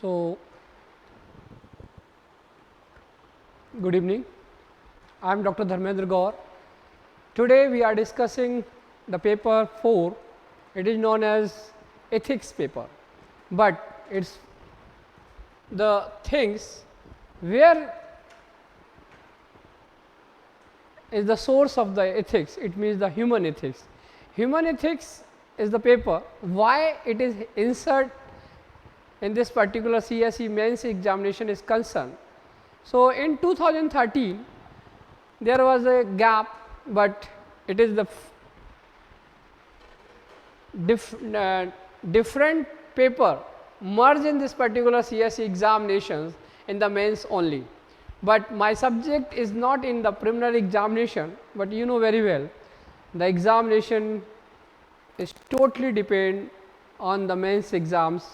So, good evening. I am Dr. Dharmendra Gaur. Today we are discussing the paper 4. It is known as ethics paper, but it is the things where is the source of the ethics. It means the human ethics. Human ethics is the paper. Why it is insert in this particular CSE mains examination is concerned. So, in 2013 there was a gap, but it is the different paper merged in this particular CSE examinations in the mains only. But my subject is not in the preliminary examination, but you know very well the examination is totally depend on the mains exams,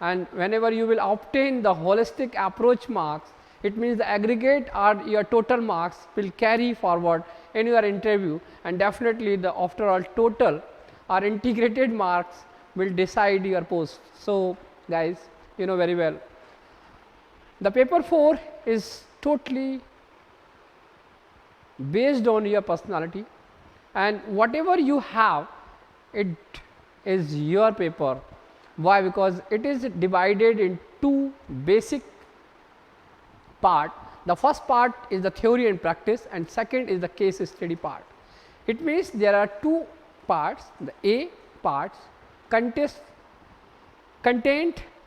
and whenever you will obtain the holistic approach marks, it means the aggregate or your total marks will carry forward in your interview, and definitely the after all total or integrated marks will decide your post. So, guys, you know very well the paper 4 is totally based on your personality, and whatever you have, it is your paper. Why? Because it is divided in two basic part. The first part is the theory and practice, and second is the case study part. It means there are two parts. The A parts content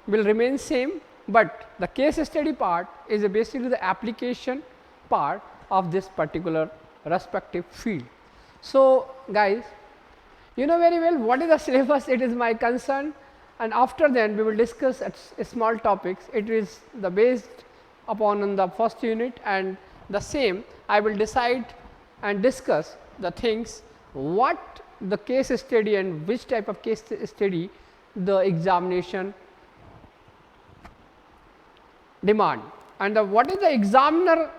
will remain same, but the case study part is basically the application part of this particular respective field. So, guys, you know very well what is the syllabus. It is my concern, and after then we will discuss small topics. It is the based upon the first unit, and the same I will decide and discuss the things what the case study and which type of case study the examination demand, and what is the examiner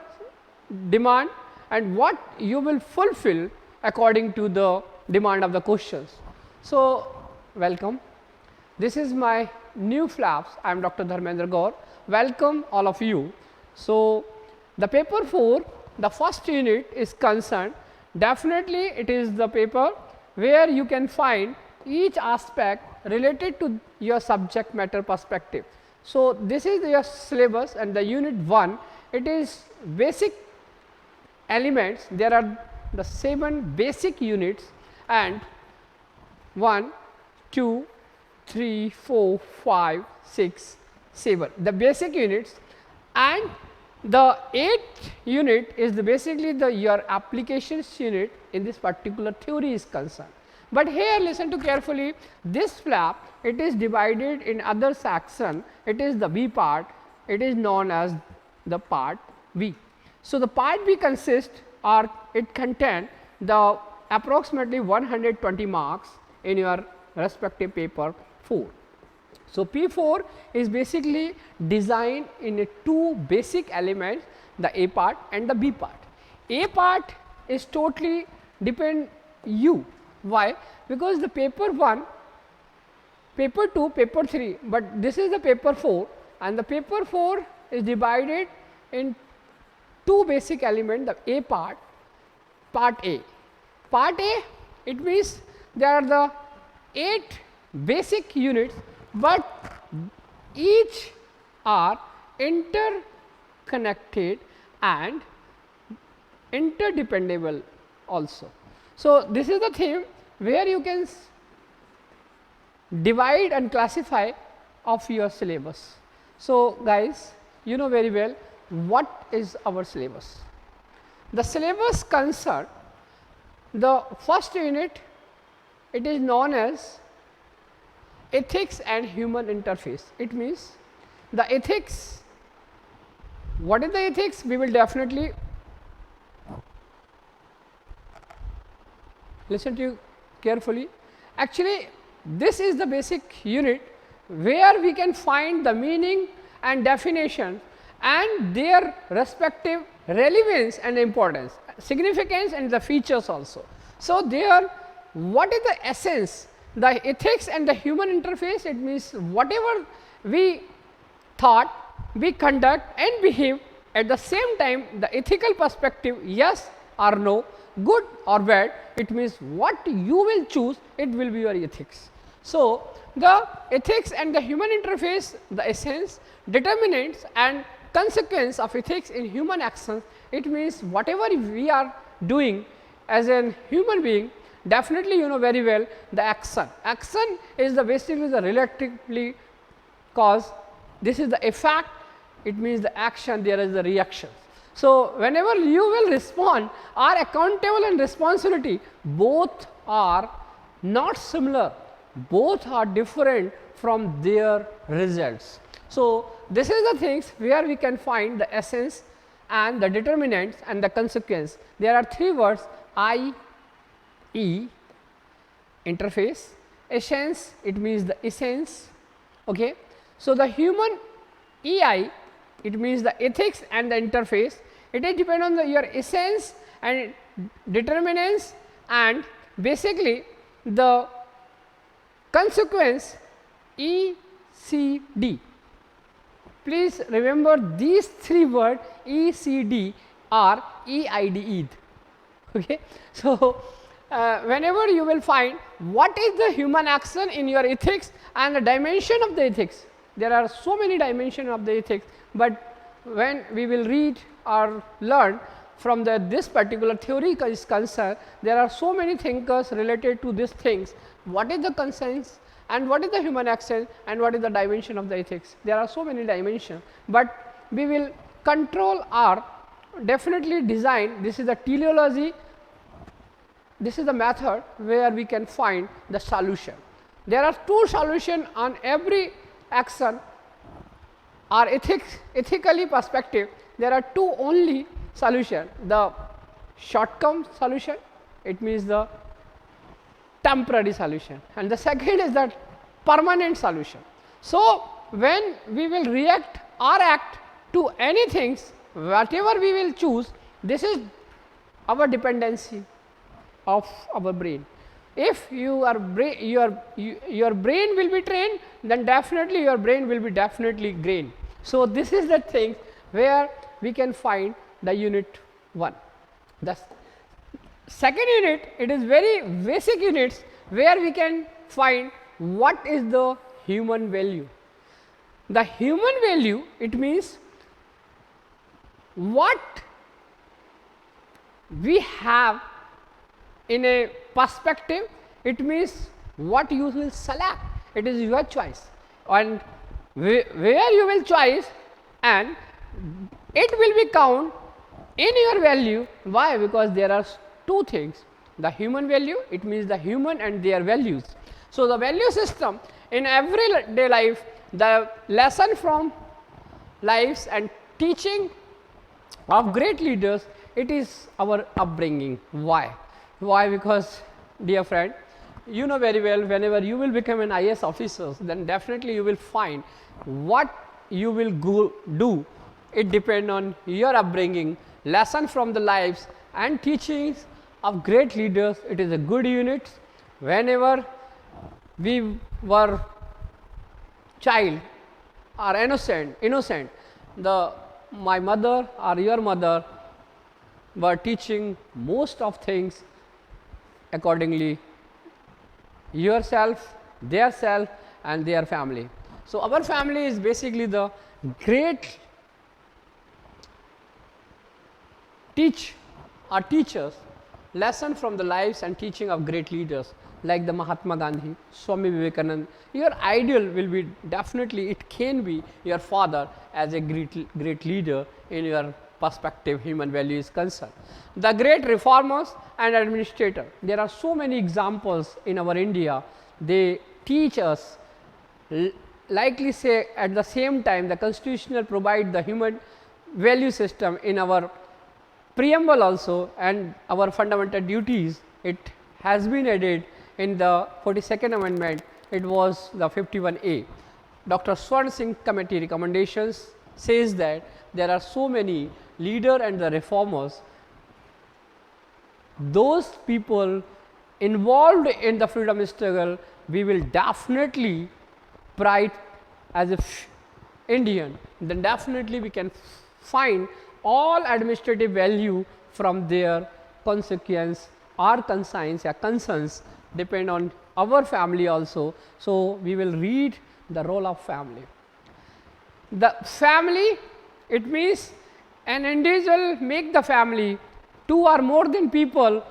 demand and what you will fulfill according to the demand of the questions. So, welcome. This is my new flaps. I am Dr. Dharmendra Gaur. Welcome all of you. So, the paper 4, the first unit is concerned. Definitely it is the paper where you can find each aspect related to your subject matter perspective. So, this is your syllabus, and the unit 1, it is basic elements. There are the 7 basic units, and 1, 2, 3, 4, 5, 6, 7 the basic units, and the 8th unit is basically your applications unit in this particular theory is concerned. But here listen to carefully, this flap it is divided in other section. It is the B part, it is known as the part B. So, the part B consists, or it contain the approximately 120 marks in your respective paper 4. So, P4 is basically designed in a two basic elements, the A part and the B part. A part is totally depend you. Why? Because the paper 1, paper 2, paper 3, but this is the paper 4, and the paper 4 is divided in two basic elements, the A part, part A. Part A, it means there are the 8 basic units, but each are interconnected and interdependable also. So, this is the theme where you can divide and classify of your syllabus. So, guys, you know very well what is our syllabus. The syllabus concern, the first unit, it is known as ethics and human interface. It means the ethics. What is the ethics? We will definitely listen to you carefully. Actually, this is the basic unit where we can find the meaning and definition and their respective relevance and importance, significance and the features also. So, there what is the essence, the ethics and the human interface, it means whatever we thought, we conduct and behave. At the same time, the ethical perspective, yes or no, good or bad, it means what you will choose, it will be your ethics. So, the ethics and the human interface, the essence, determinants and consequence of ethics in human actions, it means whatever we are doing as a human being, definitely you know very well the action. Action is the basically the relatively cause, this is the effect, it means the action, there is the reaction. So, whenever you will respond are accountable and responsibility, both are not similar, both are different from their results. So, this is the things where we can find the essence and the determinants and the consequence. There are three words I, E, interface, essence, it means the essence. Okay. So, the human EI, it means the ethics and the interface, it is depend on your essence and determinants and basically the consequence ECD. Please remember these three words ECD or EIDE. Okay. So, whenever you will find what is the human action in your ethics and the dimension of the ethics, there are so many dimensions of the ethics, but when we will read or learn from this particular theory is concerned, there are so many thinkers related to these things. What is the conscience and what is the human action and what is the dimension of the ethics? There are so many dimensions, but we will control or definitely design. This is the teleology, this is the method where we can find the solution. There are two solutions on every action or ethically perspective, there are two only solution, the short term solution, it means the temporary solution, and the second is the permanent solution. So, when we will react or act to anything, whatever we will choose, this is our dependency of our brain. If your brain will be trained, then definitely your brain will be definitely trained. So, this is the thing where we can find the unit 1. The second unit, it is very basic units where we can find what is the human value. The human value, it means what we have in a perspective, it means what you will select, it is your choice, and where you will choose and it will be count in your value. Why? Because there are two things, the human value, it means the human and their values. So, the value system in everyday life, the lesson from lives and teaching of great leaders, it is our upbringing. Why? Why? Because dear friend, you know very well, whenever you will become an IAS officer, then definitely you will find what you will do, it depends on your upbringing, lesson from the lives and teachings of great leaders. It is a good unit. Whenever we were child or innocent, my mother or your mother were teaching most of things accordingly, yourself, their self and their family. So, our family is basically the great teachers, lesson from the lives and teaching of great leaders like the Mahatma Gandhi, Swami Vivekananda. Your ideal will be definitely, it can be your father as a great leader in your perspective human value is concerned. The great reformers and administrator, there are so many examples in our India, they teach us, likely say at the same time the constitutional provide the human value system in our preamble also, and our fundamental duties, it has been added in the 42nd amendment, it was the 51A. Dr. Swarn Singh committee recommendations says that there are so many leader and the reformers, those people involved in the freedom struggle, we will definitely pride as a Indian, then definitely we can find all administrative value from their consequence or concerns depend on our family also. So, we will read the role of family. The family, it means an individual make the family, two or more than people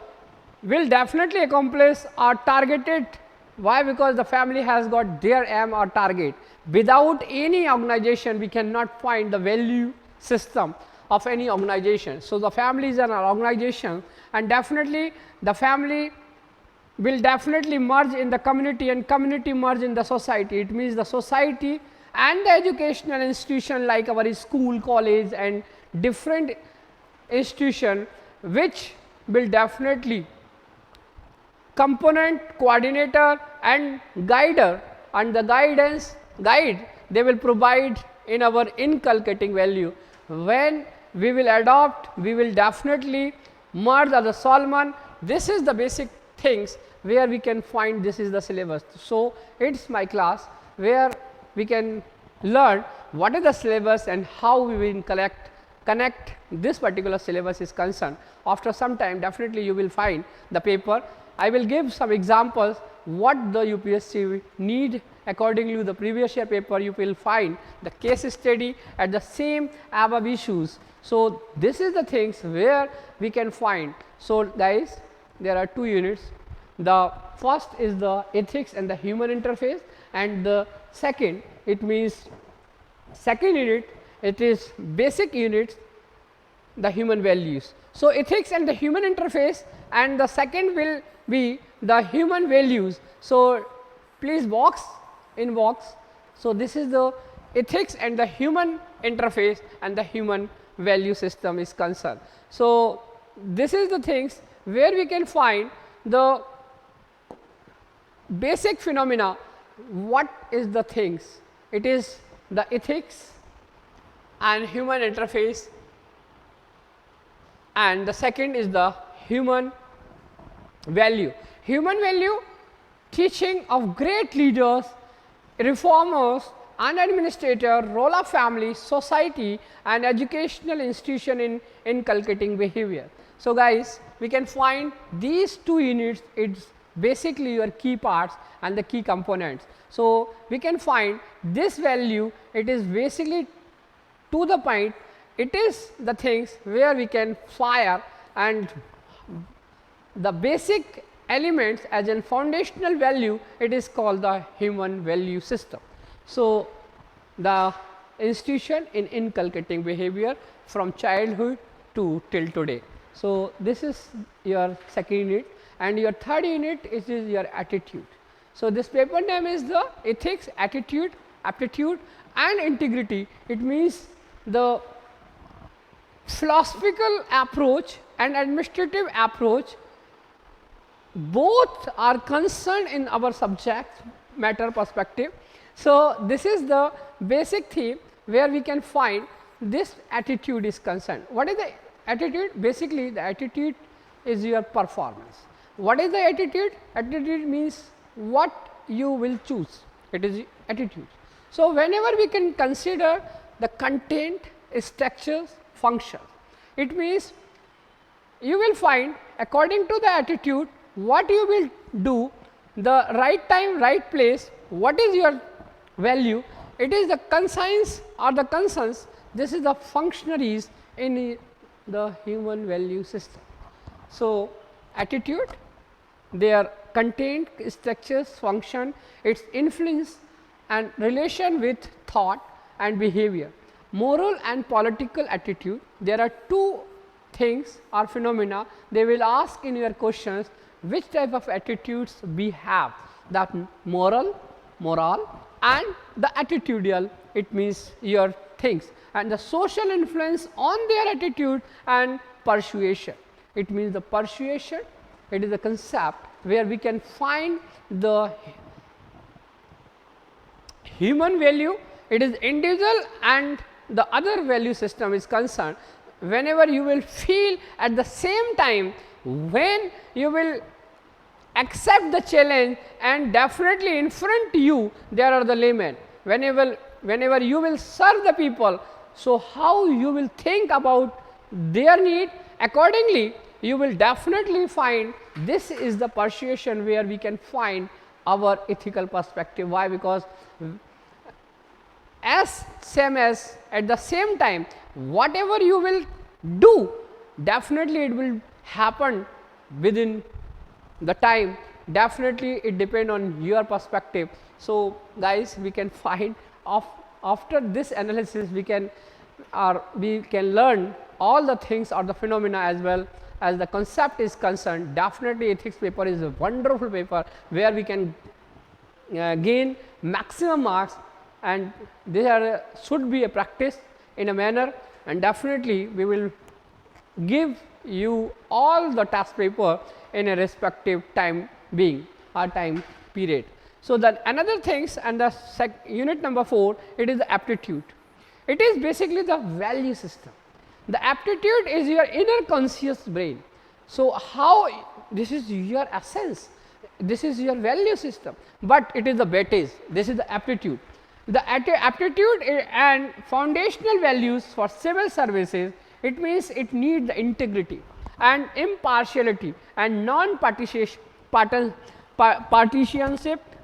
will definitely accomplish our targeted. Why? Because the family has got their aim or target. Without any organization, we cannot find the value system of any organization. So, the family is an organization, and definitely the family will definitely merge in the community, and community merge in the society. It means the society and the educational institution like our school, college and different institution, which will definitely component, coordinator and guider, and the guide they will provide in our inculcating value. When we will adopt, we will definitely merge as a Solomon. This is the basic things where we can find this is the syllabus. So, it is my class where we can learn what is the syllabus and how we will connect this particular syllabus is concerned. After some time definitely you will find the paper. I will give some examples what the UPSC need according to the previous year paper. You will find the case study at the same above issues. So, this is the things where we can find. So, guys, there are 2 units. The first is the ethics and the human interface, and the second, it means second unit, it is basic units, the human values. So, ethics and the human interface, and the second will be the human values. So, please box in box. So, this is the ethics and the human interface and the human value system is concerned. So, this is the things where we can find the basic phenomena. What is the things? It is the ethics and human interface, and the second is the human value. Human value, teaching of great leaders, reformers and administrator, role of family, society and educational institution in inculcating behavior. So, guys, we can find these 2 units, it's basically your key parts and the key components. So, we can find this value, it is basically to the point, it is the things where we can fire and the basic elements as a foundational value, it is called the human value system. So, the institution in inculcating behavior from childhood to till today. So, this is your second unit, and your third unit is your attitude. So, this paper name is the ethics, attitude, aptitude and integrity. It means the philosophical approach and administrative approach, both are concerned in our subject matter perspective. So, this is the basic theme where we can find this attitude is concerned. What is the attitude? Basically, the attitude is your performance. What is the attitude? Attitude means what you will choose, it is attitude. So, whenever we can consider the content, structures, function, it means you will find according to the attitude what you will do, the right time, right place, what is your value, it is the conscience or the concerns, this is the functionaries in the human value system. So, attitude, their content, structures, function, its influence and relation with thought and behavior. Moral and political attitude, there are 2 things or phenomena they will ask in your questions, which type of attitudes we have, that moral and the attitudinal, it means your things, and the social influence on their attitude and persuasion. It means the persuasion, it is a concept where we can find the human value, it is individual and the other value system is concerned. Whenever you will feel at the same time, when you will accept the challenge and definitely in front you there are the limit, when whenever you will serve the people, so how you will think about their need, accordingly you will definitely find this is the persuasion where we can find our ethical perspective. Why? Because as same as at the same time, whatever you will do, definitely it will happen within the time, definitely it depend on your perspective. So guys, we can find after this analysis we can learn all the things or the phenomena as well as the concept is concerned. Definitely ethics paper is a wonderful paper where we can gain maximum marks, and there should be a practice in a manner, and definitely we will give you all the task paper in a respective time being or time period. So, the another things, and the unit number 4, it is the aptitude. It is basically the value system. The aptitude is your inner conscious brain. So, how this is your essence, this is your value system, but it is the weightage, this is the aptitude. The aptitude and foundational values for civil services, it means it needs the integrity and impartiality and non-partisanship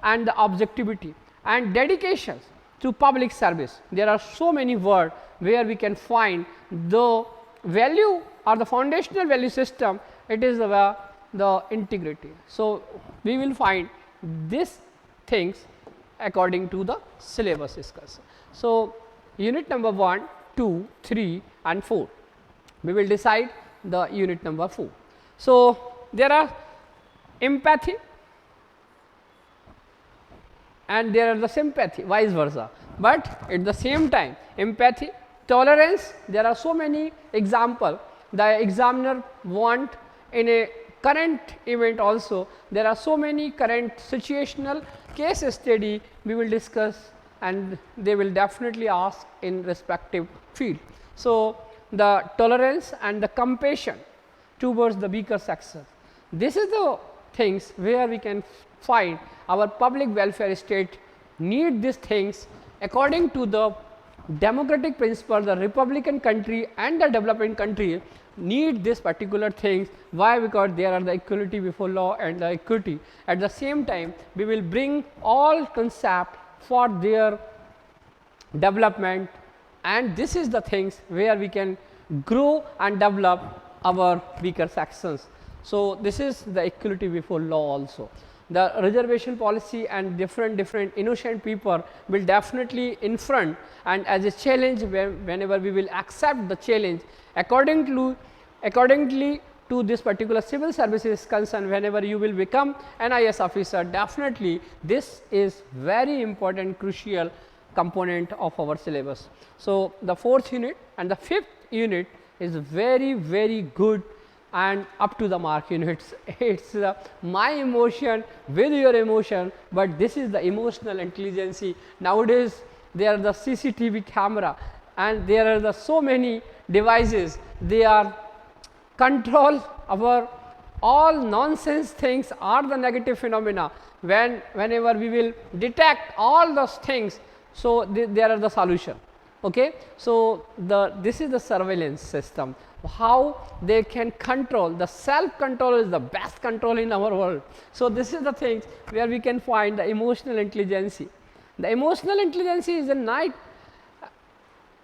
and the objectivity and dedication to public service. There are so many words where we can find the value or the foundational value system, it is the integrity. So, we will find these things according to the syllabus discussed. So, unit number 1, 2, 3 and 4, we will decide the unit number 4. So, there are empathy and there are the sympathy, vice versa, but at the same time empathy, tolerance, there are so many examples the examiner want in a current event also. There are so many current situational case study we will discuss, and they will definitely ask in respective field. So, the tolerance and the compassion towards the weaker sexes, this is the things where we can find our public welfare state need these things according to the democratic principle. The republican country and the developing country need this particular things. Why? Because there are the equality before law and the equity. At the same time, we will bring all concept for their development, and this is the things where we can grow and develop our weaker sections. So, this is the equality before law also. The reservation policy and different innocent people will definitely in front, and as a challenge whenever we will accept the challenge accordingly to this particular civil services concern, whenever you will become an IAS officer, definitely this is very important crucial component of our syllabus. So, the 4th unit and the 5th unit is very good and up to the mark units. It's my emotion with your emotion, but this is the emotional intelligence. Nowadays there are the CCTV camera and there are the so many devices, they are control our all nonsense things or the negative phenomena. Whenever we will detect all those things, so there are the solution. Okay. So, this is the surveillance system, how they can control. The self control is the best control in our world. So, this is the things where we can find the emotional intelligence. The emotional intelligence is the night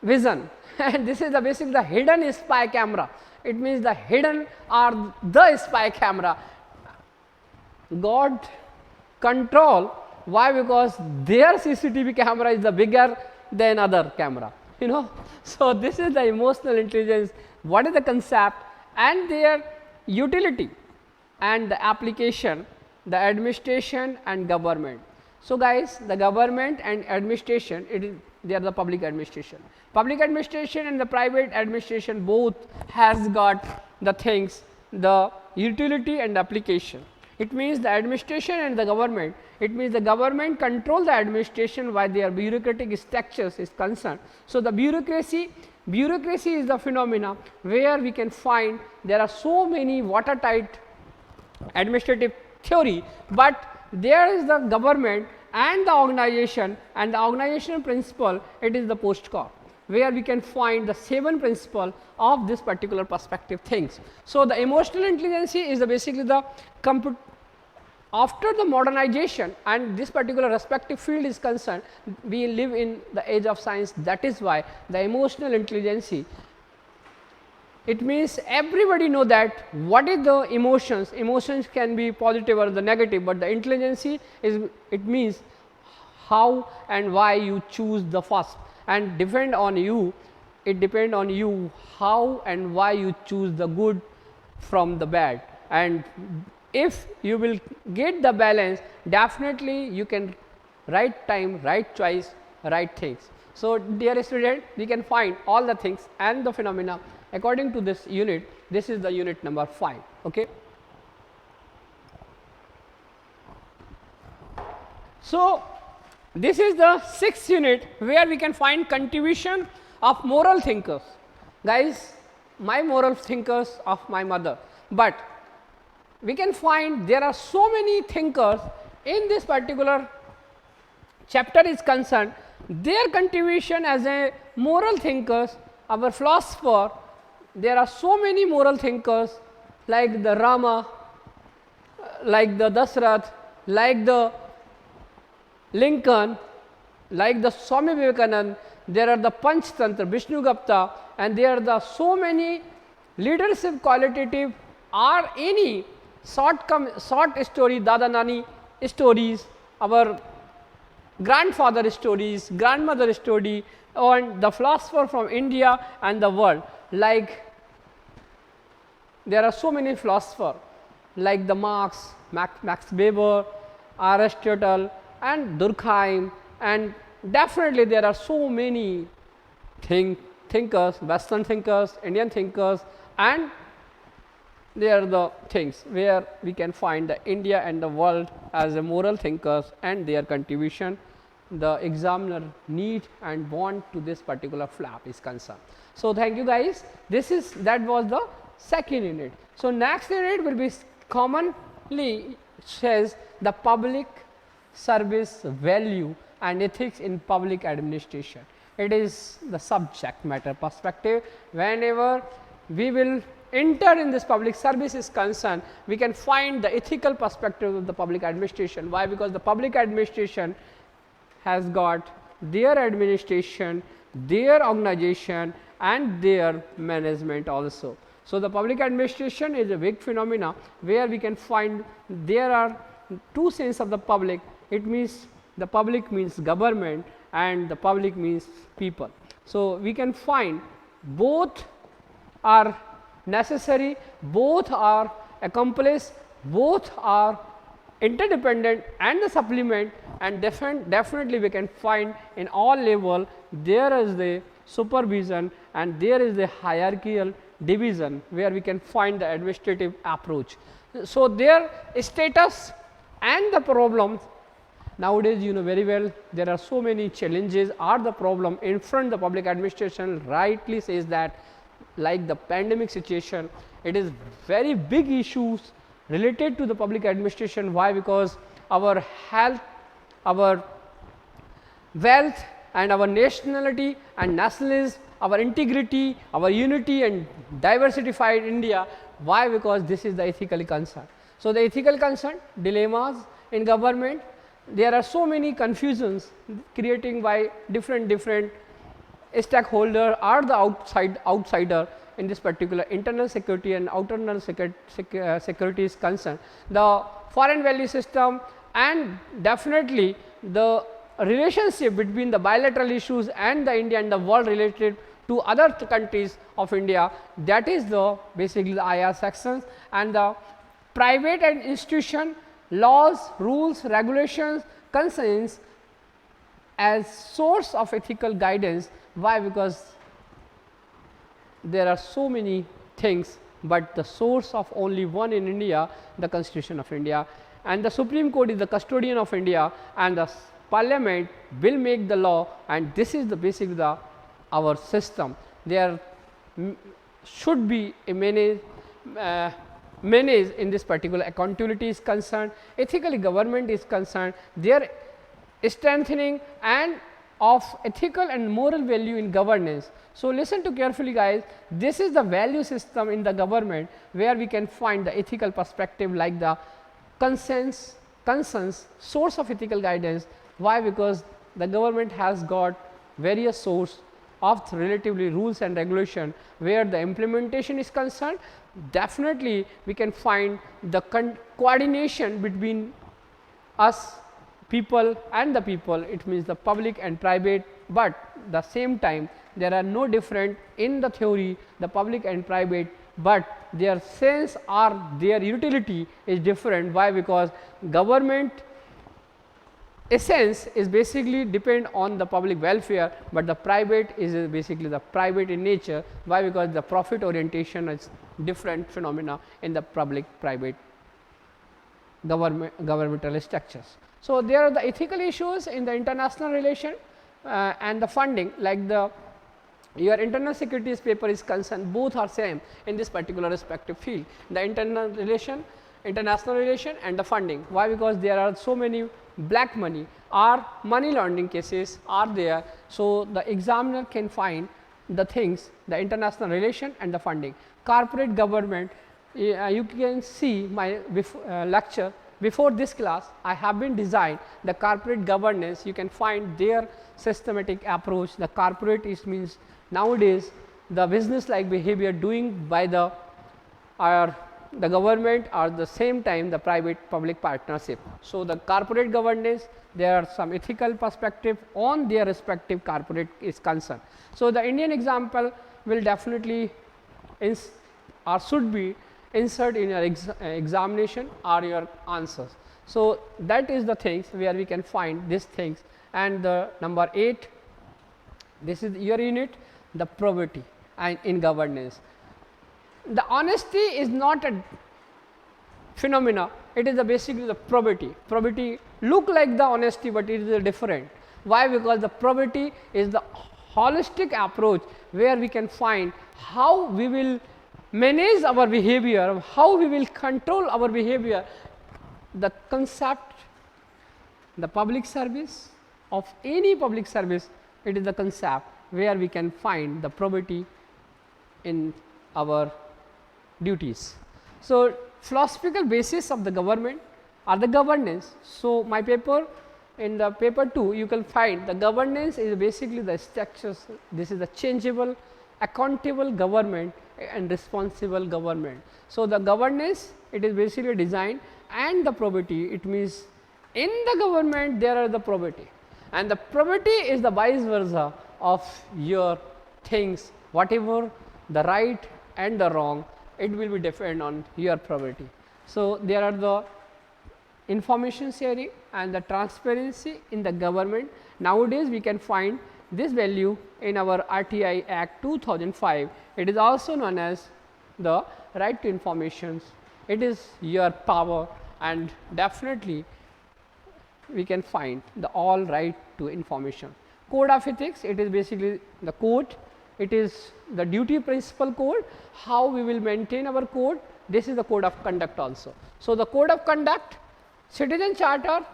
vision and this is the basically the hidden spy camera. It means the hidden or the spy camera. God control. Why? Because their CCTV camera is the bigger than other camera, you know. So, this is the emotional intelligence, what is the concept and their utility and the application, the administration and government. So, guys, the government and administration, they are the public administration. Public administration and the private administration both has got the things, the utility and application. It means the administration and the government, it means the government control the administration while their bureaucratic structures is concerned. So, the bureaucracy is the phenomena where we can find there are so many watertight administrative theory, but there is the government and the organization, and the organizational principle, it is the postcard, where we can find the 7 principle of this particular perspective things. So, the emotional intelligence is basically the after the modernization and this particular respective field is concerned, we live in the age of science. That is why the emotional intelligence, it means everybody know that what is the emotions. Emotions can be positive or the negative, but the intelligence is, it means how and why you choose the first, and depend on you, it depend on you how and why you choose the good from the bad. And if you will get the balance, definitely you can right time, right choice, right things. So, dear student, we can find all the things and the phenomena according to this unit. This is the unit number 5. Okay. So, this is the 6th unit where we can find contribution of moral thinkers. Guys, my moral thinkers of my mother, but we can find there are so many thinkers in this particular chapter is concerned. Their contribution as a moral thinkers, our philosopher, there are so many moral thinkers like the Rama, like the Dasrath, like the Lincoln, like the Swami Vivekananda, there are the Panchtantra, Vishnu Gupta, and there are the so many leadership qualitative or any short story, Dada Nani stories, our grandfather stories, grandmother story, and the philosopher from India and the world. Like there are so many philosophers like the Max Weber, Aristotle, and Durkheim, and definitely there are so many thinkers, Western thinkers, Indian thinkers, and they are the things where we can find the India and the world as a moral thinkers and their contribution, the examiner need and want to this particular flap is concerned. So, thank you guys. That was the 2nd unit. So, next unit will be commonly says the public service value and ethics in public administration. It is the subject matter perspective. Whenever we will enter in this public service is concerned, we can find the ethical perspective of the public administration. Why? Because the public administration has got their administration, their organization, and their management also. So, the public administration is a big phenomena where we can find there are 2 sense of the public. It means the public means government and the public means people. So, we can find both are necessary, both are accomplished, both are interdependent and the supplement, and definitely we can find in all level there is the supervision and there is the hierarchical division where we can find the administrative approach. So, their status and the problems nowadays, you know very well, there are so many challenges are the problem in front. The public administration rightly says that, like the pandemic situation, it is very big issues related to the public administration. Why? Because our health, our wealth, and our nationality and nationalism, our integrity, our unity and diversified India. Why? Because this is the ethical concern. So, the ethical concern, dilemmas in government, there are so many confusions creating by different stakeholder or the outsider in this particular internal security and outer security is concerned. The foreign value system and definitely the relationship between the bilateral issues and the India and the world related to other countries of India, that is the basically the IR sections, and the private and institution laws, rules, regulations, concerns as source of ethical guidance. Why? Because there are so many things, but the source of only one in India, the Constitution of India, and the Supreme Court is the custodian of India, and the Parliament will make the law, and this is the basic our system. There should be a manage in this particular accountability is concerned, ethically government is concerned, there strengthening and of ethical and moral value in governance. So, listen to carefully guys, this is the value system in the government where we can find the ethical perspective like the consensus, source of ethical guidance. Why? Because the government has got various source of relatively rules and regulation where the implementation is concerned. Definitely we can find the coordination between us people and the people, it means the public and private, but the same time there are no different in the theory the public and private, but their sense or their utility is different. Why? Because government essence is basically depend on the public welfare, but the private is basically the private in nature. Why? Because the profit orientation is different phenomena in the public private governmental structures. So, there are the ethical issues in the international relation and the funding, like the your internal securities paper is concerned, both are same in this particular respective field, the internal relation, international relation and the funding. Why? Because there are so many black money or money laundering cases are there. So, the examiner can find the things, the international relation and the funding. Corporate government, you can see my lecture before this class, I have been designed the corporate governance. You can find their systematic approach. The corporate is means nowadays the business like behavior doing by the government or the same time the private public partnership. So, the corporate governance, there are some ethical perspective on their respective corporate is concerned. So, the Indian example will definitely or should be insert in your examination or your answers. So, that is the things where we can find these things. And the number 8, this is your unit, the probity and in governance. The honesty is not a phenomena, it is basically the probity. Probity look like the honesty, but it is different. Why? Because the probity is the holistic approach where we can find how we will manage our behavior, how we will control our behavior. The concept, the public service of any public service, it is the concept where we can find the probity in our duties. So, philosophical basis of the government or the governance. So, my paper in the paper 2 you can find the governance is basically the structures, this is the changeable, accountable government and responsible government. So, the governance, it is basically design and the probity, it means in the government there are the probity, and the probity is the vice versa of your things, whatever the right and the wrong, it will be depend on your probity. So, there are the information sharing and the transparency in the government. Nowadays, we can find this value in our RTI Act 2005. It is also known as the right to information. It is your power, and definitely we can find the all right to information. Code of ethics, it is basically the code, it is the duty principle code, how we will maintain our code. This is the code of conduct also. So, the code of conduct, citizen charter,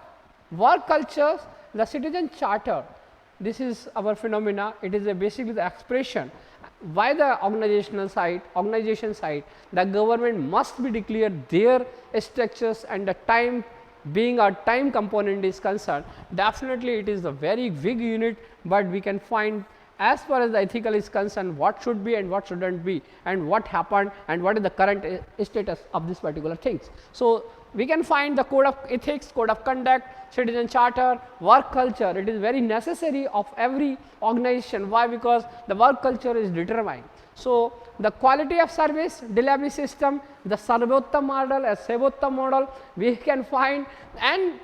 work cultures, the citizen charter, this is our phenomena, it is basically the expression by the organization side, the government must be declared their structures and the time being a time component is concerned. Definitely it is a very big unit, but we can find as far as the ethical is concerned what should be and what should not be, and what happened and what is the current status of this particular things. So, we can find the code of ethics, code of conduct, citizen charter, work culture. It is very necessary of every organization. Why? Because the work culture is determined. So, the quality of service, delivery system, the Sarvottam model, a Sevottam model we can find, and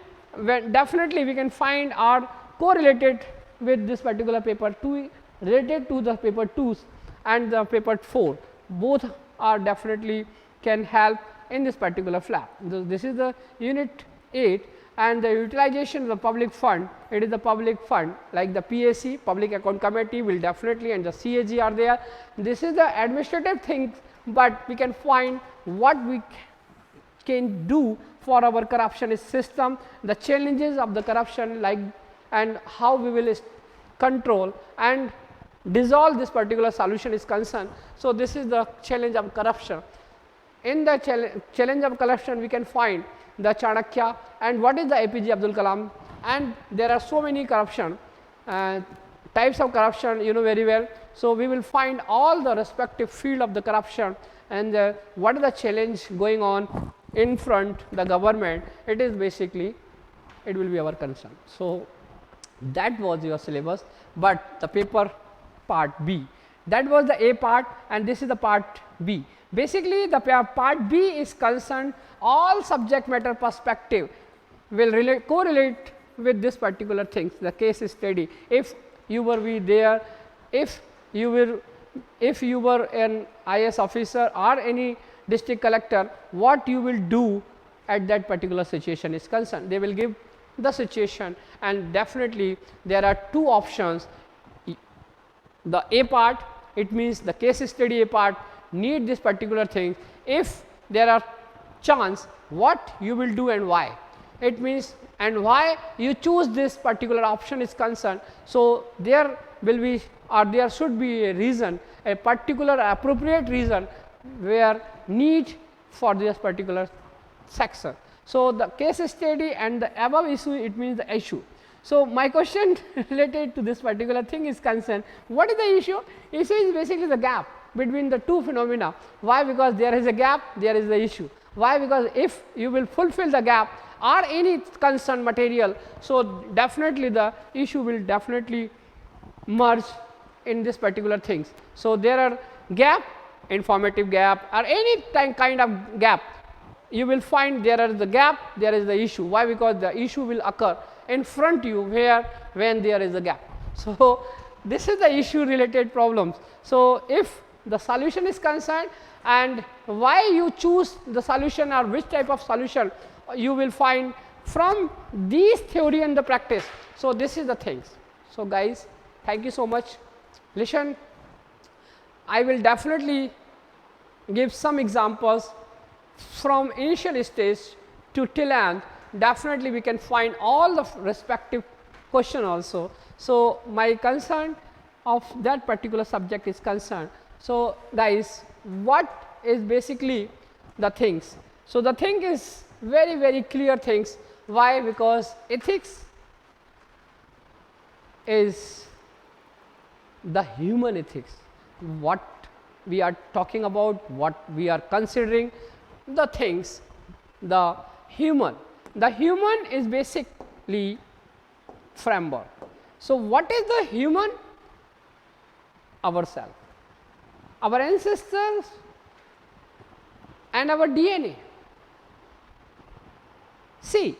definitely we can find are correlated with this particular paper 2 related to the paper 2 and the paper 4. Both are definitely can help in this particular flap. This is the unit 8, and the utilization of the public fund, it is the public fund like the PAC, Public Account Committee will definitely, and the CAG are there. This is the administrative things, but we can find what we can do for our corruption system, the challenges of the corruption like and how we will control and dissolve this particular solution is concerned. So, this is the challenge of corruption. In the challenge of corruption, we can find the Chanakya and what is the APJ Abdul Kalam, and there are so many corruption types of corruption, you know very well. So, we will find all the respective field of the corruption and what is the challenge going on in front the government. It is basically, it will be our concern. So, that was your syllabus, but the paper part B, that was the A part and this is the part B. Basically, the part B is concerned all subject matter perspective will correlate with this particular things, the case study. If you were there, if you were an IAS officer or any district collector, what you will do at that particular situation is concerned. They will give the situation, and definitely there are two options. The A part, it means the case study A part need this particular thing. If there are chance, what you will do and why, it means, and why you choose this particular option is concerned. So, there will be or there should be a reason, a particular appropriate reason where need for this particular section. So, the case study and the above issue, it means the issue. So, my question related to this particular thing is concerned, what is the issue? Issue is basically the gap between the two phenomena. Why? Because there is a gap, there is the issue. Why? Because if you will fulfill the gap or any concerned material, so definitely the issue will definitely merge in this particular things. So, there are gap, informative gap or any kind of gap, you will find there is the gap, there is the issue. Why? Because the issue will occur in front you where when there is a gap. So, this is the issue related problems. So, if the solution is concerned and why you choose the solution or which type of solution, you will find from these theory and the practice. So, this is the things. So, guys, thank you so much. Listen, I will definitely give some examples from initial stage to till end. Definitely we can find all the respective question also. So, my concern of that particular subject is concerned. So, guys, what is basically the things? So, the thing is very clear things. Why? Because ethics is the human ethics, what we are talking about, what we are considering, the things, the human. The human is basically framework. So, what is the human? Ourselves, our ancestors and our DNA. See,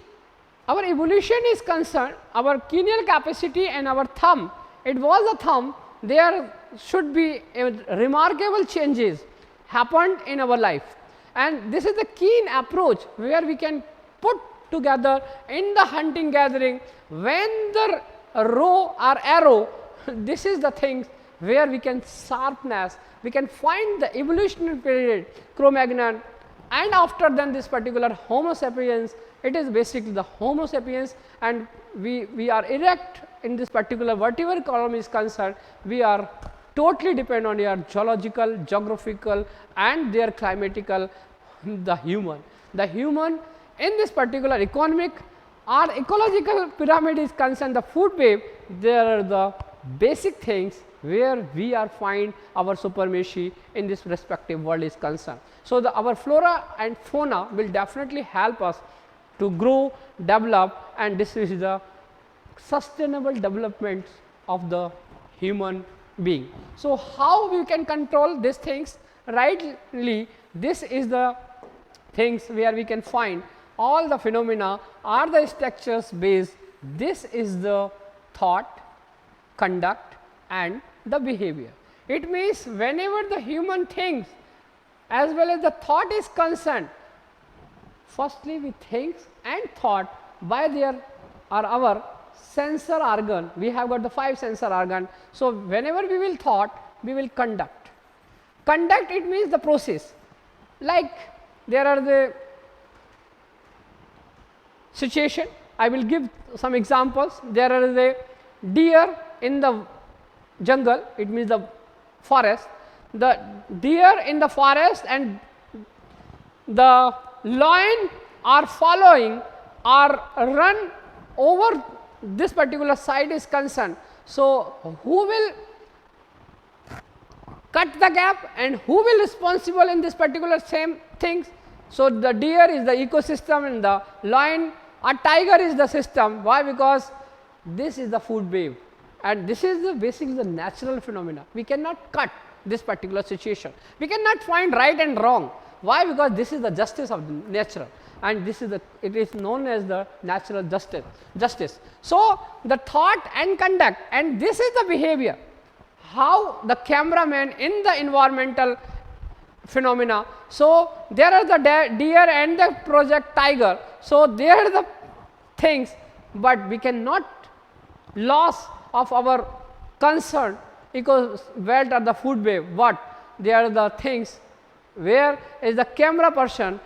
our evolution is concerned, our cranial capacity and our thumb, it was a thumb, there should be a remarkable changes happened in our life, and this is the keen approach where we can put together in the hunting gathering when the row or arrow, this is the things where we can sharpness, we can find the evolutionary period Cro-Magnon, and after then this particular Homo sapiens, it is basically the Homo sapiens, and we are erect in this particular vertebral column is concerned, we are totally depend on your geological, geographical and their climatical, the human. The human in this particular economic or ecological pyramid is concerned, the food web, there are the basic things where we are find our supremacy in this respective world is concerned. So, our flora and fauna will definitely help us to grow, develop, and this is the sustainable development of the human being. So, how we can control these things rightly, this is the things where we can find all the phenomena are the structures based, this is the thought, conduct and the behavior. It means whenever the human thinks as well as the thought is concerned, firstly we think and thought by their or our sensor organ, we have got the 5 sensor organ. So, whenever we will thought, we will conduct. Conduct, it means the process, like there are the situation I will give some examples. There is a deer in the jungle, it means the forest. The deer in the forest and the lion are following or run over this particular side is concerned. So, who will cut the gap and who will responsible in this particular same things? So, the deer is the ecosystem and the lion or tiger is the system. Why? Because this is the food wave and this is the basically the natural phenomena. We cannot cut this particular situation. We cannot find right and wrong. Why? Because this is the justice of the nature and this is the, it is known as the natural justice. So, the thought and conduct and this is the behavior, how the cameraman in the environmental phenomena. So, there are the deer and the project tiger. So, there are the things, but we cannot loss of our concern because where are the food wave, what? They are the things where is the camera person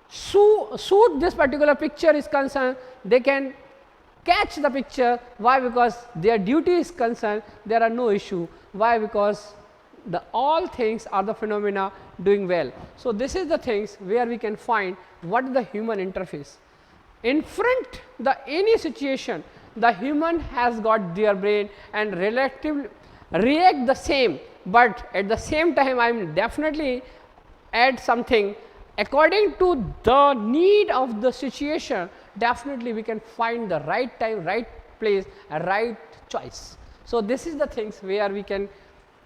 shoot this particular picture is concerned, they can catch the picture. Why? Because their duty is concerned, there are no issue. Why? Because the all things are the phenomena doing well. So, this is the things where we can find what is the human interface. In front the any situation, the human has got their brain and relatively react the same, but at the same time I am definitely add something according to the need of the situation. Definitely we can find the right time, right place and right choice. So, this is the things where we can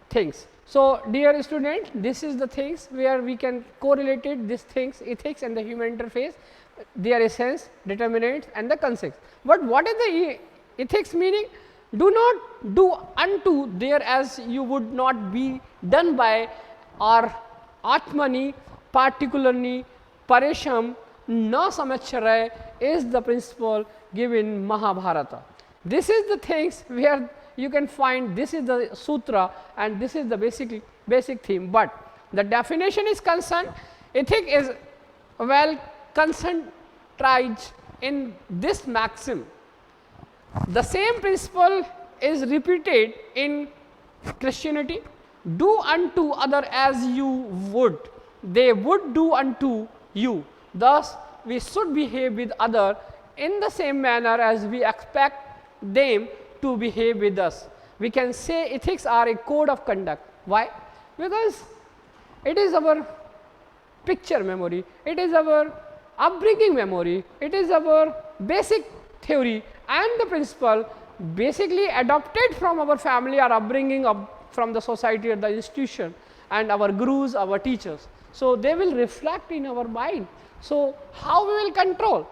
things. So, dear student, this is the things where we can correlate these things, ethics and the human interface, their essence, determinants and the consequence. But what is the ethics meaning? Do not do unto there as you would not be done by or atmani particularly paresham na samachare is the principle given in Mahabharata. This is the things where you can find, this is the sutra and this is the basic theme, but the definition is concerned, ethic is well concentrated in this maxim. The same principle is repeated in Christianity. Do unto other as you would, they would do unto you. Thus, we should behave with other in the same manner as we expect them to behave with us. We can say ethics are a code of conduct. Why? Because it is our picture memory, it is our upbringing memory, it is our basic theory and the principle basically adopted from our family or upbringing from the society or the institution and our gurus, our teachers. So, they will reflect in our mind. So, how we will control?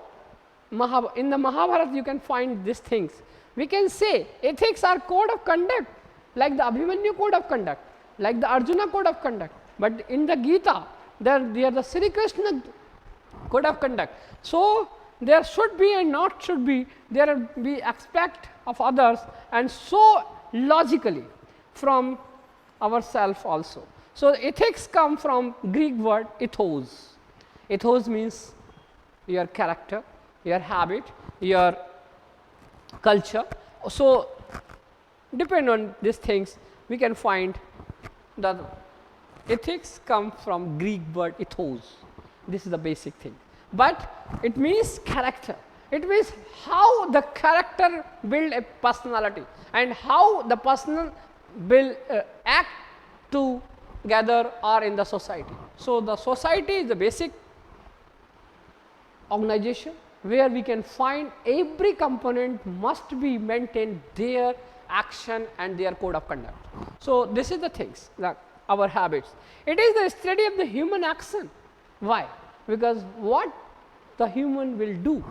In the Mahabharata you can find these things. We can say ethics are code of conduct like the Abhimanyu code of conduct, like the Arjuna code of conduct, but in the Gita they are the Sri Krishna code of conduct. So, there should be and not should be, there be expect of others and so logically from ourselves also. So, ethics come from Greek word ethos. Ethos means your character, your habit, your culture. So, depend on these things we can find that ethics come from Greek word ethos. This is the basic thing, but it means character. It means how the character build a personality and how the person will act together or in the society. So, the society is the basic organization where we can find every component must be maintained their action and their code of conduct. So, this is the things like our habits. It is the study of the human action. Why? Because what the human will do,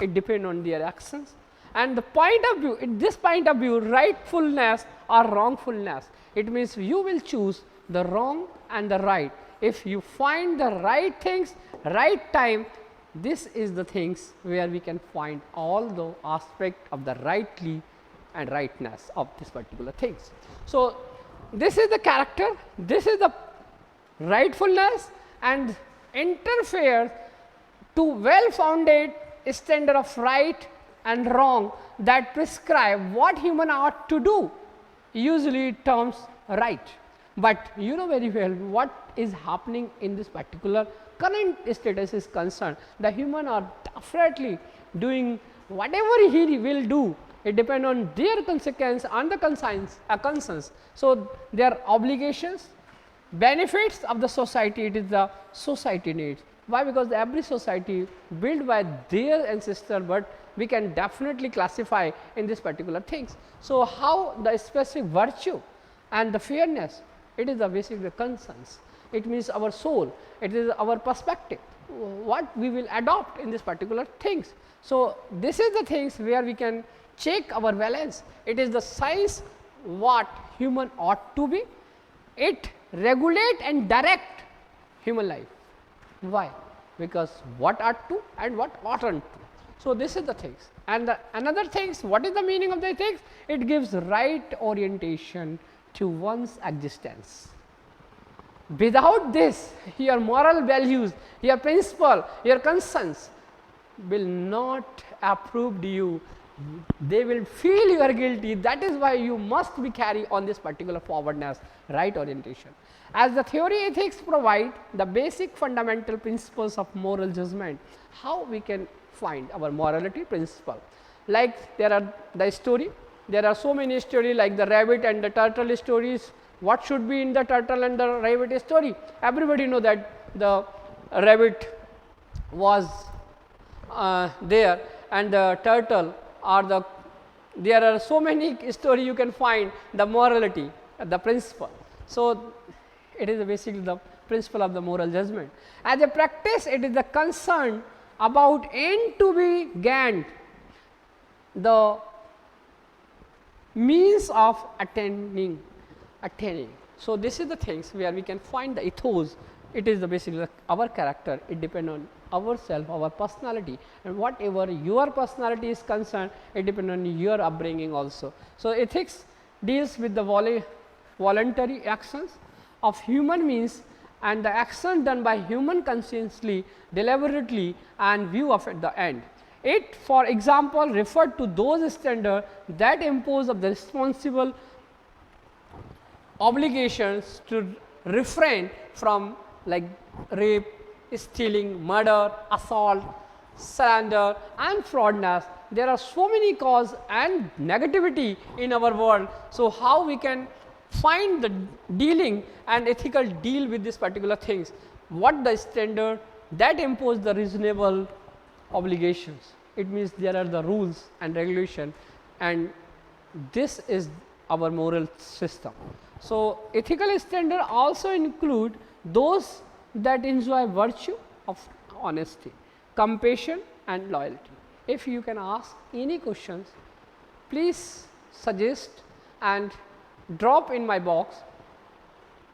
it depends on their actions and the point of view, this point of view, rightfulness or wrongfulness, it means you will choose the wrong and the right. If you find the right things, right time, this is the things where we can find all the aspect of the rightly and rightness of this particular things. So, this is the character, this is the rightfulness and interfere to well founded standard of right and wrong that prescribe what human ought to do, usually terms right. But you know very well what is happening in this particular current status is concerned. The human are definitely doing whatever he will do, it depends on their consequence and the conscience. So, their obligations, benefits of the society, it is the society needs. Why? Because every society built by their ancestor, but we can definitely classify in this particular things. So, how the specific virtue and the fairness, it is the basic conscience, it means our soul, it is our perspective, what we will adopt in this particular things. So, this is the things where we can check our balance, it is the science what human ought to be, it regulate and direct human life. Why? Because what ought to and what oughtn't to. So, this is the things, and another things, what is the meaning of the ethics? It gives right orientation to one's existence. Without this, your moral values, your principle, your conscience will not approve you, they will feel you are guilty. That is why you must be carry on this particular forwardness, right orientation. As the theory ethics provide the basic fundamental principles of moral judgment, how we can find our morality principle. Like there are the story, there are so many stories like the rabbit and the turtle stories. What should be in the turtle and the rabbit story? Everybody know that the rabbit was there and the turtle are the, there are so many story you can find the morality, the principle. So, it is basically the principle of the moral judgment. As a practice, it is the concern about end to be gained, the means of attaining. So, this is the things where we can find the ethos, it is the basically our character, it depends on ourself, our personality, and whatever your personality is concerned, it depends on your upbringing also. So, ethics deals with the voluntary actions of human means and the action done by human consciously, deliberately and view of at the end. It, for example, referred to those standards that impose of the responsible obligations to refrain from like rape, stealing, murder, assault, slander and fraudness. There are so many cause and negativity in our world. So, how we can find the dealing and ethical deal with this particular things? What the standard that impose the reasonable obligations? It means there are the rules and regulation, and this is our moral system. So, ethical standard also include those that enjoy virtue of honesty, compassion and loyalty. If you can ask any questions, please suggest and drop in my box.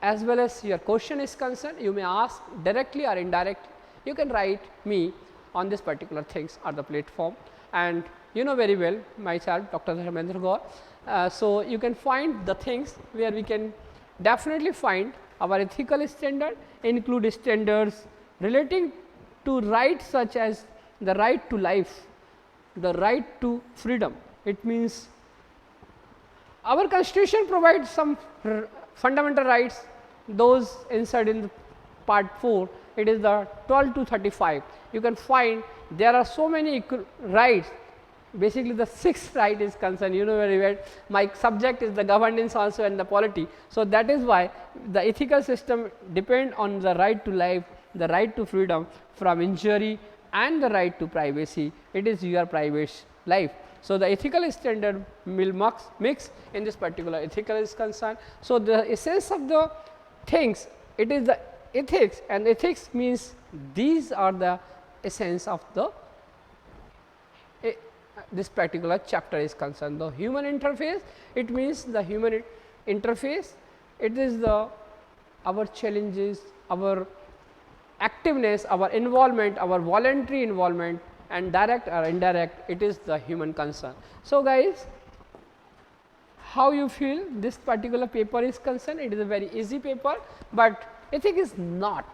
As well as your question is concerned, you may ask directly or indirectly, you can write me on this particular things or the platform, and you know very well myself Dr. Dharmendra Gaur. So, you can find the things where we can definitely find our ethical standard, include standards relating to rights such as the right to life, the right to freedom. It means our constitution provides some fundamental rights, those inside in the part 4, it is the 12 to 35. You can find there are so many rights. Basically, the 6th right is concerned, you know very well. My subject is the governance also and the polity. So, that is why the ethical system depend on the right to life, the right to freedom from injury and the right to privacy. It is your private life. So, the ethical standard will mix in this particular ethical is concerned. So, the essence of the things, it is the ethics, and ethics means these are the essence of the this particular chapter is concerned. The human interface, it means the human interface, it is the our challenges, our activeness, our involvement, our voluntary involvement and direct or indirect, it is the human concern. So, guys, how you feel this particular paper is concerned? It is a very easy paper, but ethics is not.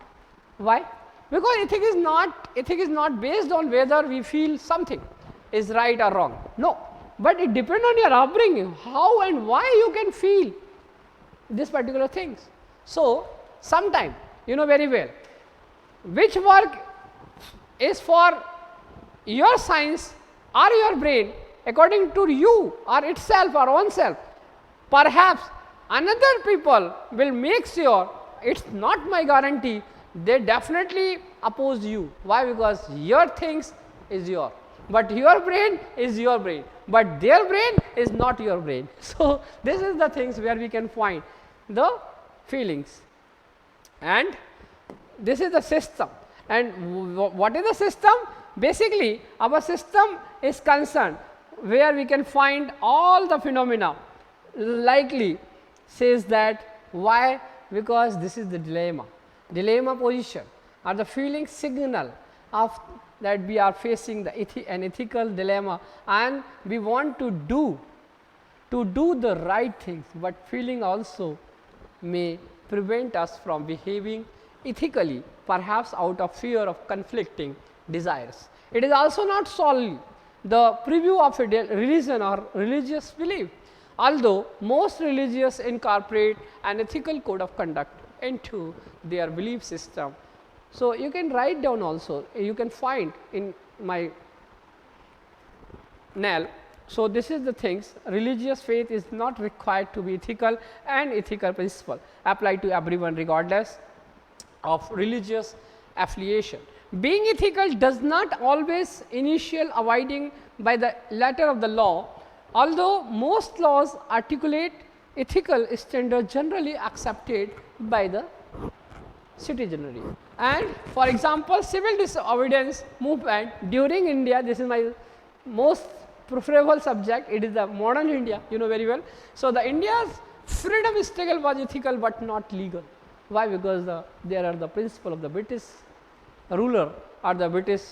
Why? Because ethics is not based on whether we feel something is right or wrong. No, but it depends on your upbringing, how and why you can feel this particular things. So, sometime you know very well which work is for your science or your brain according to you or itself or oneself. Perhaps another people will make sure it's not my guarantee, they definitely oppose you. Why? Because your things is your, but your brain is your brain, but their brain is not your brain. So, this is the things where we can find the feelings, and this is the system. And what is the system? Basically, our system is concerned where we can find all the phenomena. Likely says that why? Because this is the dilemma position or the feeling signal of that we are facing an ethical dilemma, and we want to do the right things, but feeling also may prevent us from behaving ethically, perhaps out of fear of conflicting desires. It is also not solely the preview of a religion or religious belief, although most religions incorporate an ethical code of conduct into their belief system. So, you can write down also, you can find in my NAL. So, this is the things, religious faith is not required to be ethical, and ethical principle apply to everyone regardless of religious affiliation. Being ethical does not always initial abiding by the letter of the law, although most laws articulate ethical standards generally accepted by the citizenry. And for example, civil disobedience movement during India, this is my most preferable subject, it is the modern India, you know very well. So, the India's freedom struggle was ethical but not legal. Why? Because there are the principle of the British ruler or the British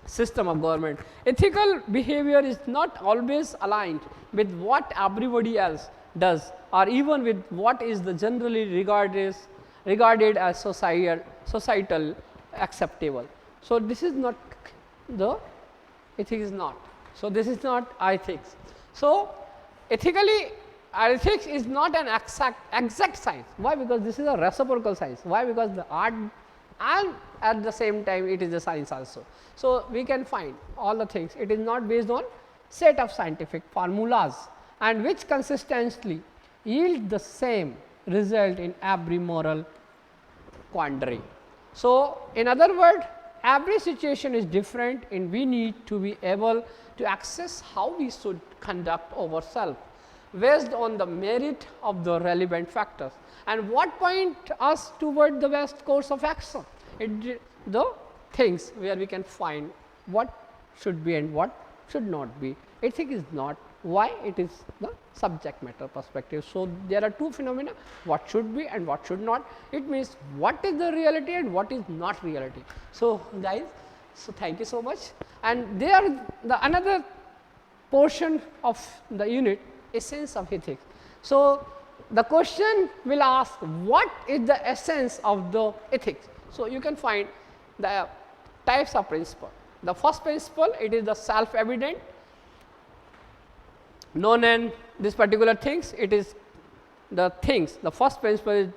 system of government. Ethical behavior is not always aligned with what everybody else does, or even with what is the generally regarded as societal acceptable. So, this is not the ethics is not. So, this is not ethics. So, ethics is not an exact science. Why? Because this is a reciprocal science. Why? Because the art and at the same time it is a science also. So, we can find all the things. It is not based on set of scientific formulas, and which consistently yield the same result in every moral quandary. So, in other words, every situation is different, and we need to be able to access how we should conduct ourselves based on the merit of the relevant factors, and what point us toward the best course of action. The things where we can find what should be and what should not be. Ethics is not. Why? It is the subject matter perspective. So, there are two phenomena, what should be and what should not. It means what is the reality and what is not reality. So, guys, so thank you so much. And there the another portion of the unit, essence of ethics. So, the question will ask what is the essence of the ethics. So, you can find the types of principle. The first principle, it is the self evident, known in this particular things, it is the things. The first principle is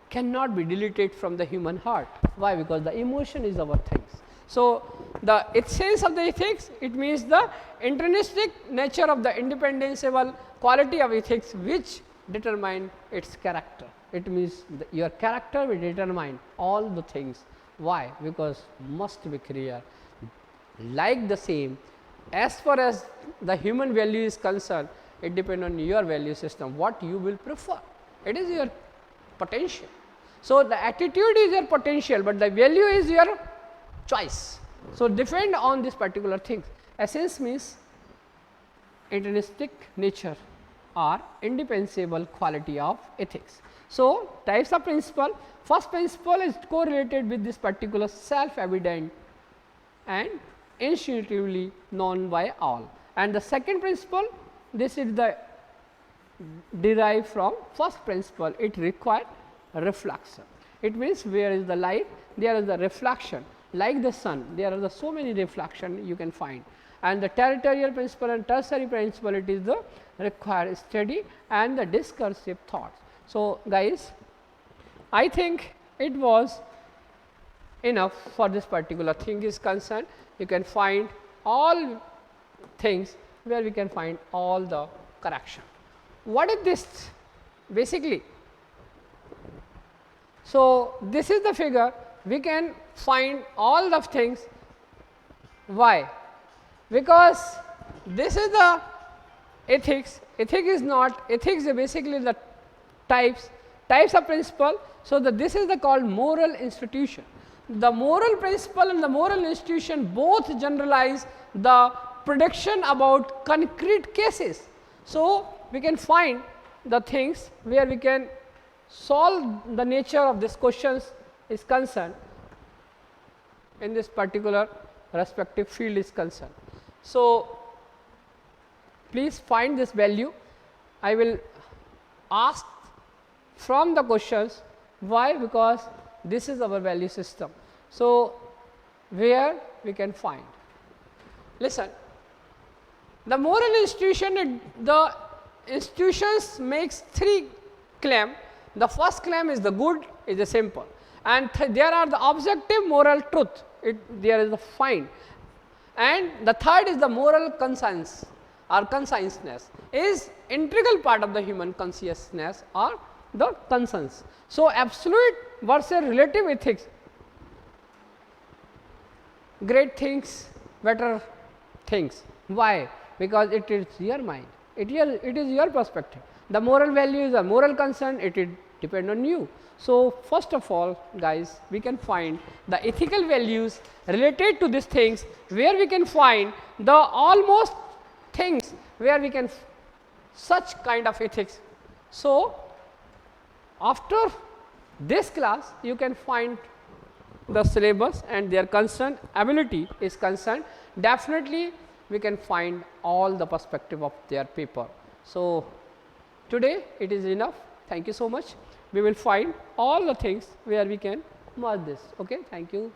cannot be deleted from the human heart. Why? Because the emotion is our things. So, the essence of the ethics, it means the intrinsic nature of the independable quality of ethics which determine its character. It means your character will determine all the things. Why? Because must be clear, like the same, as far as the human value is concerned, it depends on your value system, what you will prefer. It is your potential. So, the attitude is your potential, but the value is your choice. So, depend on this particular thing. Essence means intrinsic nature or indispensable quality of ethics. So, types of principle. First principle is correlated with this particular self evident and intuitively known by all, and the second principle, this is the derived from first principle, it requires reflection. It means where is the light, there is the reflection, like the sun, there are the so many reflection you can find. And the territorial principle and tertiary principle, it is the required study and the discursive thoughts. So, guys, I think it was enough for this particular thing is concerned. You can find all things where we can find all the correction. What is this basically? So, this is the figure, we can find all the things. Why? Because this is the ethics. Ethics is not, ethics is basically the types of principle. So, this is the called moral institution. The moral principle and the moral institution both generalize the prediction about concrete cases. So, we can find the things where we can solve the nature of this questions is concerned in this particular respective field is concerned. So, please find this value. I will ask from the questions. Why? Because this is our value system. So, where we can find? Listen, the moral institution, the institutions makes three claims. The first claim is the good, is a simple, and there are the objective moral truth, there is the find, and the third is the moral conscience or consciousness, is integral part of the human consciousness or the conscience. So, absolute versus relative ethics, great things, better things. Why? Because it is your mind, it is your perspective. The moral value is a moral concern, it depend on you. So, first of all, guys, we can find the ethical values related to these things, where we can find the almost things where we can such kind of ethics. So, after this class, you can find the syllabus and their concern ability is concerned. Definitely, we can find all the perspective of their paper. So, today it is enough. Thank you so much. We will find all the things where we can merge this. Okay, thank you.